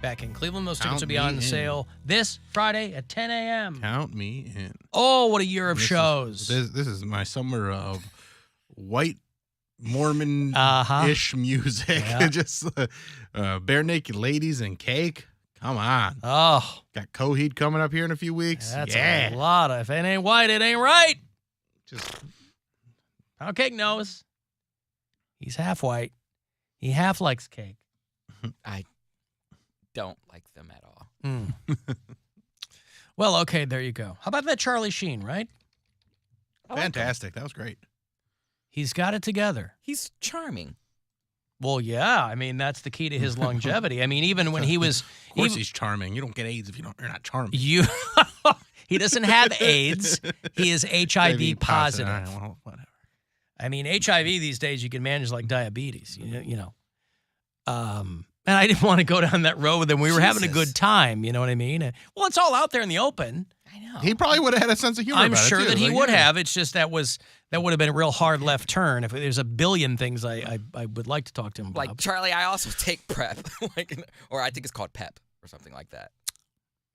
back in Cleveland. Those tickets Count will be me on in. sale this Friday at 10 a.m. Count me in. Oh, what a year of shows. This is my summer of white Mormon-ish music. Yeah. Just bare naked ladies and cake. Come on. Oh, Got Coheed coming up here in a few weeks. that's yeah. a lot of. If it ain't white, it ain't right. Just Poundcake knows. He's half white. He half likes cake. I don't like them at all. Well, okay, there you go. How about that Charlie Sheen, right? fantastic. That was great. He's got it together. He's charming. Well, yeah. I mean, that's the key to his longevity. I mean, even when he was... Of course he's charming. You don't get AIDS if you're not charming. He doesn't have AIDS. He is HIV positive. All right, well, whatever. I mean, HIV these days you can manage like diabetes, you know. And I didn't want to go down that road with him. We were having a good time, you know what I mean? Well, it's all out there in the open. I know. He probably would have had a sense of humor. I'm about sure it too. that he Like, would yeah. have. It's just that would have been a real hard left turn. If there's a billion things I would like to talk to him about. Like, Charlie, I also take PrEP. Or I think it's called PEP or something like that.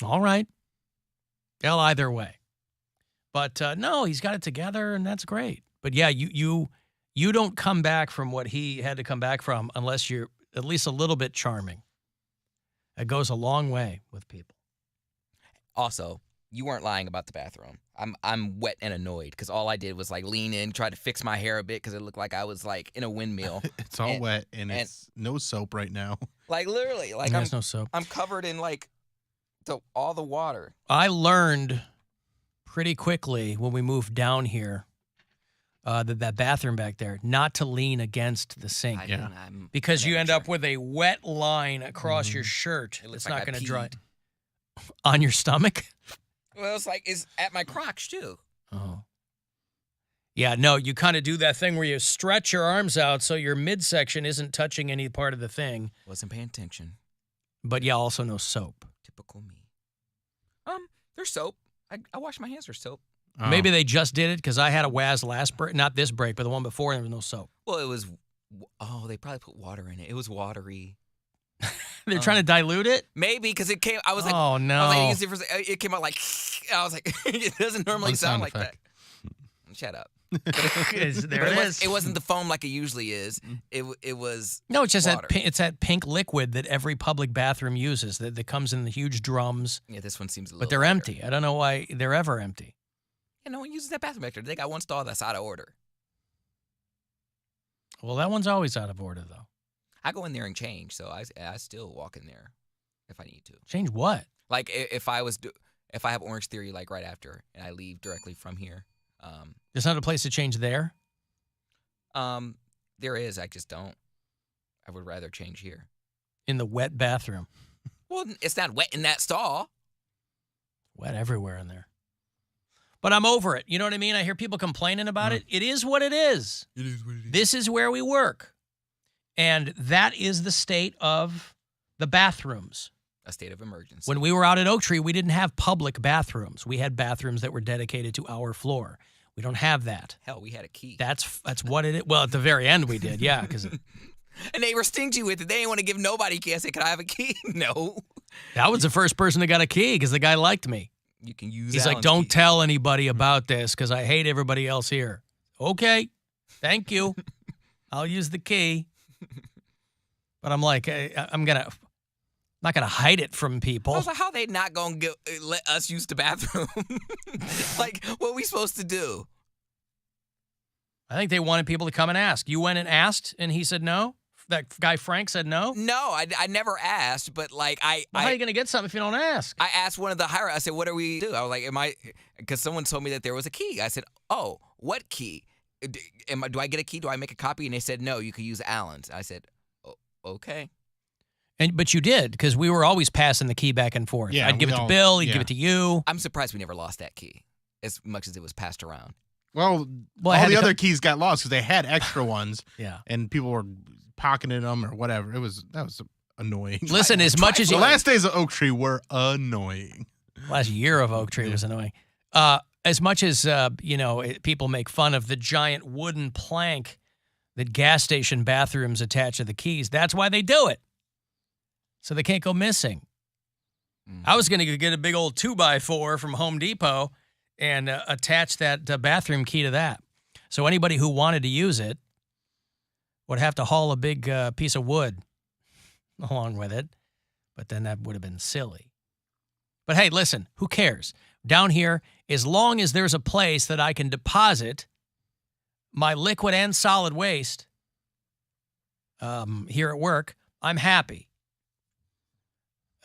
All right. Well, either way. But no, he's got it together, and that's great. But yeah, you don't come back from what he had to come back from unless you're at least a little bit charming. It goes a long way with people. Also, you weren't lying about the bathroom. I'm wet and annoyed because all I did was like lean in, try to fix my hair a bit because it looked like I was like in a windmill. It's all wet and it's no soap right now. Like literally, like There's no soap. I'm covered in like all the water. I learned pretty quickly when we moved down here that bathroom back there, not to lean against the sink. Because you end up with a wet line across your shirt. It's not going to dry. On your stomach? Well, it's at my crotch too. Oh. Yeah, no, you kind of do that thing where you stretch your arms out so your midsection isn't touching any part of the thing. Wasn't paying attention. But yeah, also no soap. Typical me. There's soap. I wash my hands with soap. Oh. Maybe they just did it because I had a Waz last break, not this break, but the one before, there was no soap. Well, it was. Oh, they probably put water in it. It was watery. They're trying to dilute it? Maybe because it came. I was like, oh no! I was like, it came out like. I was like, it doesn't normally sound like that. Shut up. There it is. It wasn't the foam like it usually is. It was. No, it's just water. it's that pink liquid that every public bathroom uses that comes in the huge drums. Yeah, this one seems a little. But they're lighter. empty. I don't know why they're ever empty. Yeah, no one uses that bathroom back there. They got one stall that's out of order. Well, that one's always out of order, though. I go in there and change, so I still walk in there if I need to. Change what? Like if I have Orange Theory like right after and I leave directly from here. There's not a place to change there? There is. I just don't. I would rather change here. In the wet bathroom. Well, it's not wet in that stall. Wet everywhere in there. But I'm over it. You know what I mean? I hear people complaining about it. It is what it is. It is what it is. This is where we work. And that is the state of the bathrooms. A state of emergency. When we were out at Oak Tree, we didn't have public bathrooms. We had bathrooms that were dedicated to our floor. We don't have that. Hell, we had a key. That's what it is. Well, at the very end we did, yeah. And they were stingy with it. They didn't want to give nobody a key. I said, "Can I have a key?" No. I was the first person that got a key because the guy liked me. You can use. He's like, Alan's "Don't key. tell anybody about this because I hate everybody else here." Okay, thank you. I'll use the key. But I'm like, I'm not gonna hide it from people. I was like, how they not gonna let us use the bathroom? Like, what are we supposed to do? I think they wanted people to come and ask. You went and asked, and he said no? That guy Frank said no? No, I never asked, but like Well, how are you going to get something if you don't ask? I asked one of the higher. I said, "What do we do?" I was like, because someone told me that there was a key. I said, "Oh, what key? Do I get a key? Do I make a copy?" And they said, "No, you can use Alan's." I said, "Oh, okay." But you did, because we were always passing the key back and forth. Yeah, I'd give it to all- Bill, he'd yeah. give it to you. I'm surprised we never lost that key, as much as it was passed around. Well, I all had the to other keys got lost because they had extra ones. Yeah. And people were pocketing them or whatever. That was annoying. Listen, as much as The you... last days of Oak Tree were annoying. Last year of Oak Tree was annoying. As much as, people make fun of the giant wooden plank that gas station bathrooms attach to the keys, that's why they do it. so they can't go missing. I was going to get a big old 2x4 from Home Depot and attach that bathroom key to that. So anybody who wanted to use it would have to haul a big piece of wood along with it. But then that would have been silly. But hey, listen, who cares? Down here, as long as there's a place that I can deposit my liquid and solid waste here at work, I'm happy.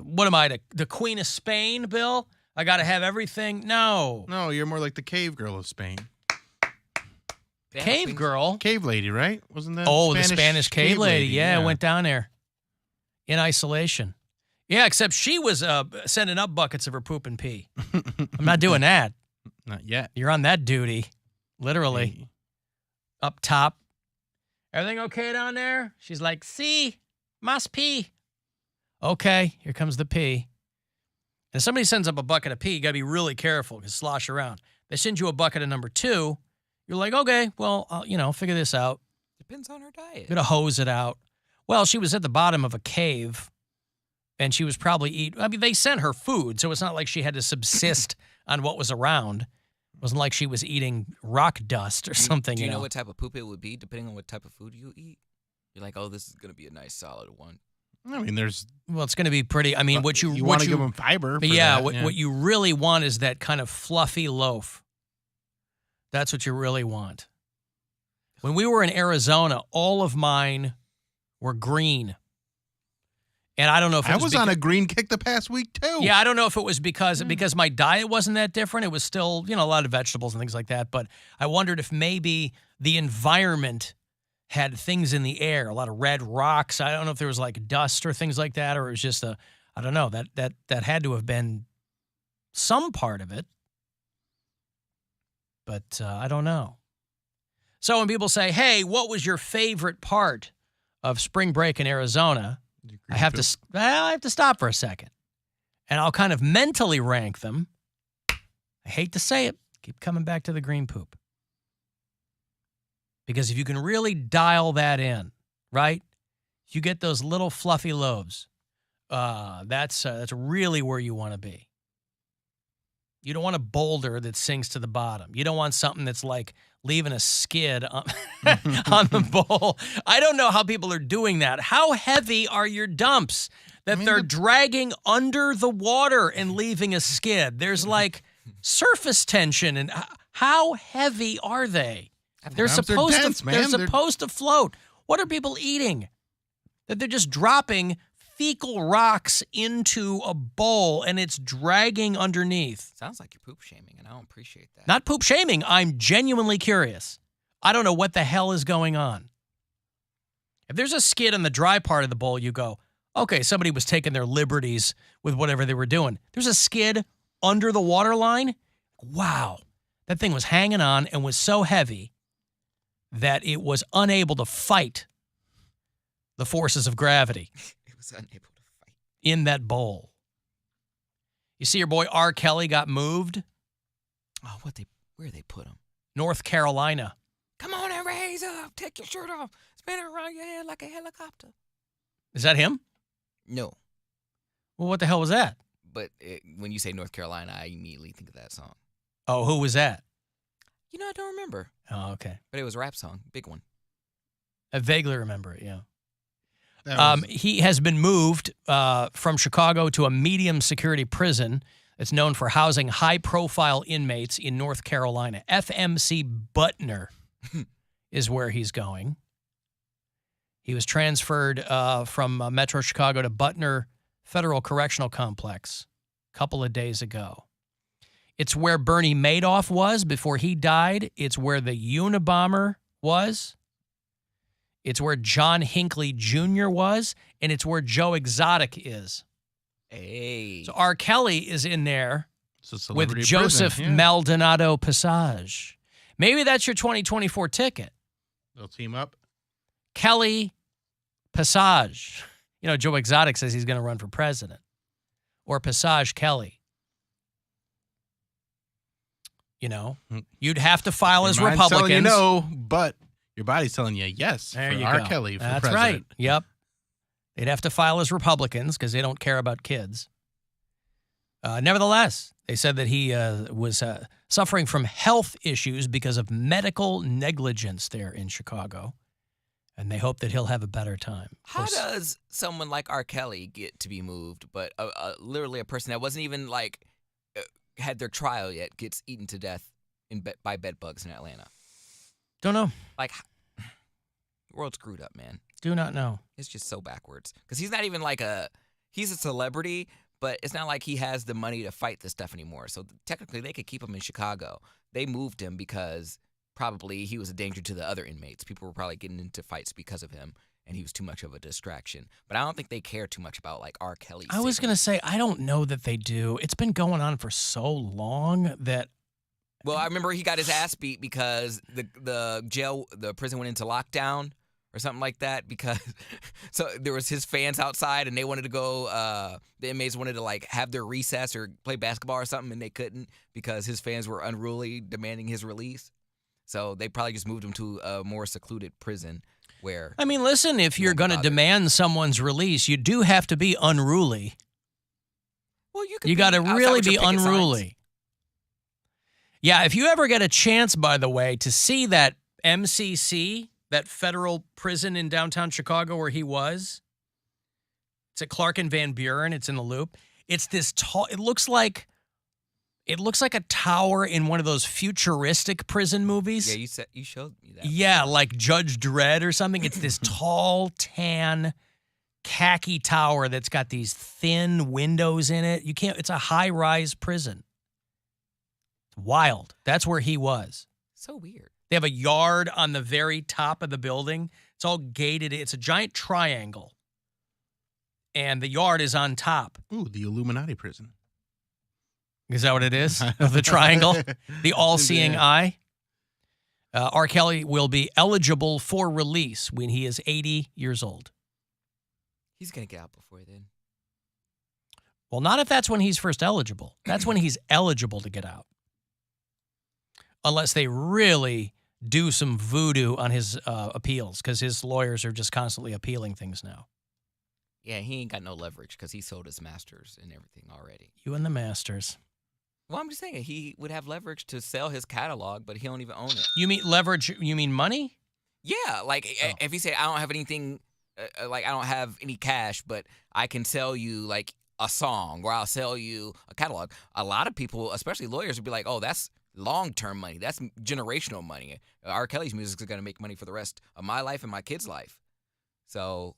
What am I, the Queen of Spain, Bill? I got to have everything? No. No, you're more like the cave girl of Spain. Cave girl? Cave lady, right? Wasn't that the Spanish cave lady. Yeah, I went down there in isolation. Yeah, except she was sending up buckets of her poop and pee. I'm not doing that. Not yet. You're on that duty, literally. Hey. Up top. Everything okay down there? She's like, see, must pee. Okay, here comes the pee. And if somebody sends up a bucket of pee, you got to be really careful because slosh around. They send you a bucket of number 2. You're like, okay, well, I'll figure this out. Depends on her diet. Gonna hose it out. Well, she was at the bottom of a cave, and she was probably they sent her food, so it's not like she had to subsist on what was around. It wasn't like she was eating rock dust or something. Do you know what type of poop it would be, depending on what type of food you eat? You're like, oh, this is gonna be a nice solid one. I mean, it's going to be pretty. I mean, what you want to give them fiber. What you really want is that kind of fluffy loaf. That's what you really want. When we were in Arizona, all of mine were green. And I don't know if it I was on a green kick the past week too. Yeah, I don't know if it was because my diet wasn't that different. It was still, a lot of vegetables and things like that. But I wondered if maybe the environment had things in the air, a lot of red rocks. I don't know if there was like dust or things like that, or it was just I don't know, that had to have been some part of it. But I don't know. So when people say, hey, what was your favorite part of spring break in Arizona? I have to stop for a second. And I'll kind of mentally rank them. I hate to say it. Keep coming back to the green poop. Because if you can really dial that in, right? You get those little fluffy loaves. That's really where you want to be. You don't want a boulder that sinks to the bottom. You don't want something that's like leaving a skid on, on the bowl. I don't know how people are doing that. How heavy are your dumps that they're dragging under the water and leaving a skid? There's like surface tension. And how heavy are they? They're supposed to float. What are people eating? That they're just dropping fecal rocks into a bowl and it's dragging underneath. Sounds like you're poop shaming, and I don't appreciate that. Not poop shaming. I'm genuinely curious. I don't know what the hell is going on. If there's a skid in the dry part of the bowl, you go, okay, somebody was taking their liberties with whatever they were doing. There's a skid under the water line. Wow. That thing was hanging on and was so heavy that it was unable to fight the forces of gravity. It was unable to fight. In that bowl. You see your boy R. Kelly got moved? Oh, where they put him? North Carolina. Come on and raise up. Take your shirt off. Spin it around your head like a helicopter. Is that him? No. Well, what the hell was that? But when you say North Carolina, I immediately think of that song. Oh, who was that? I don't remember. Oh, okay. But it was a rap song. Big one. I vaguely remember it, yeah. He has been moved from Chicago to a medium security prison that's known for housing high-profile inmates in North Carolina. FMC Butner is where he's going. He was transferred from Metro Chicago to Butner Federal Correctional Complex a couple of days ago. It's where Bernie Madoff was before he died. It's where the Unabomber was. It's where John Hinckley Jr. was. And it's where Joe Exotic is. Hey. So R. Kelly is in there with Joseph Maldonado Passage. Maybe that's your 2024 ticket. They'll team up. Kelly Passage. Joe Exotic says he's going to run for president. Or Passage Kelly. You'd have to file as Republicans. Telling you no, but your body's telling you yes. There for you R. go. Kelly for That's president. right. Yep. They'd have to file as Republicans because they don't care about kids. Nevertheless, they said that he was suffering from health issues because of medical negligence there in Chicago, and they hope that he'll have a better time. How does someone like R. Kelly get to be moved, but literally a person that wasn't even like had their trial yet gets eaten to death by bed bugs in Atlanta? Don't know. Like, the world's screwed up, man. Do not know. It's just so backwards. Because he's not even like he's a celebrity, but it's not like he has the money to fight this stuff anymore. So technically, they could keep him in Chicago. They moved him because probably he was a danger to the other inmates. People were probably getting into fights because of him, and he was too much of a distraction. But I don't think they care too much about like R. Kelly. I was going to say, I don't know that they do. It's been going on for so long that... Well, I remember he got his ass beat because the prison went into lockdown or something like that, because so there was his fans outside and they wanted to go, the inmates wanted to like have their recess or play basketball or something, and they couldn't because his fans were unruly demanding his release. So they probably just moved him to a more secluded prison where... I mean, listen, if you're going to demand someone's release, you do have to be unruly. Well, you got to really be unruly. Signs. Yeah, if you ever get a chance, by the way, to see that MCC, that federal prison in downtown Chicago where he was, it's at Clark and Van Buren. It's in the Loop. It's this tall. It looks like a tower in one of those futuristic prison movies. Yeah, you showed me that. Yeah, like Judge Dredd or something. It's this tall, tan, khaki tower that's got these thin windows in it. It's a high-rise prison. Wild. That's where he was. So weird. They have a yard on the very top of the building. It's all gated. It's a giant triangle. And the yard is on top. Ooh, the Illuminati prison. Is that what it is? The triangle? The all-seeing eye? R. Kelly will be eligible for release when he is 80 years old. He's going to get out before then. Well, not if that's when he's first eligible. That's when he's eligible to get out. Unless they really do some voodoo on his appeals, because his lawyers are just constantly appealing things now. Yeah, he ain't got no leverage because he sold his masters and everything already. You and the masters. Well, I'm just saying he would have leverage to sell his catalog, but he don't even own it. You mean leverage? You mean money? Yeah, like if you say I don't have anything, like I don't have any cash, but I can sell you like a song, or I'll sell you a catalog. A lot of people, especially lawyers, would be like, "Oh, that's long-term money. That's generational money. R. Kelly's music is going to make money for the rest of my life and my kid's life." So,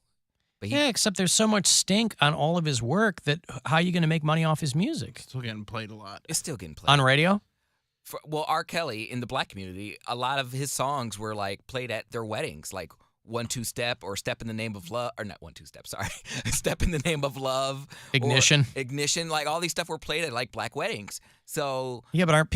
but yeah, except there's so much stink on all of his work that how are you going to make money off his music? Still getting played a lot. It's still getting played. On radio? Well, R. Kelly, in the black community, a lot of his songs were like played at their weddings, like 1-2 Step or Step in the Name of Love, or not 1-2 Step, sorry. Step in the Name of Love. Ignition. Ignition, like all these stuff were played at like black weddings. So yeah, but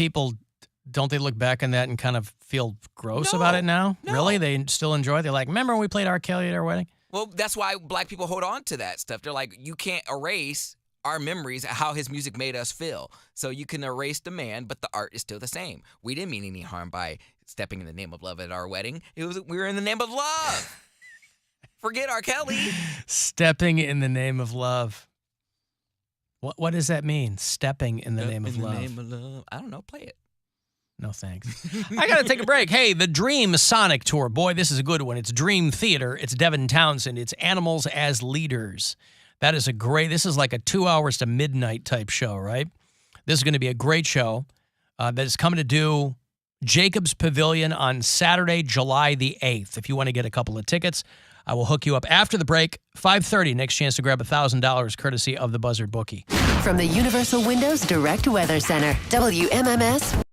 don't they look back on that and kind of feel gross about it now? No. Really? They still enjoy it? They're like, remember when we played R. Kelly at our wedding? Well, that's why black people hold on to that stuff. They're like, you can't erase our memories of how his music made us feel. So you can erase the man, but the art is still the same. We didn't mean any harm by stepping in the name of love at our wedding. We were in the name of love. Forget R. Kelly. Stepping in the name of love. What does that mean? Stepping in the name of love. Name of love. I don't know. Play it. No, thanks. I got to take a break. Hey, the Dream Sonic Tour. Boy, this is a good one. It's Dream Theater. It's Devin Townsend. It's Animals as Leaders. This is like a 2 hours to midnight type show, right? This is going to be a great show that is coming to do Jacobs Pavilion on Saturday, July the 8th. If you want to get a couple of tickets, I will hook you up after the break. 5:30, next chance to grab $1,000 courtesy of the Buzzard Bookie. From the Universal Windows Direct Weather Center, WMMS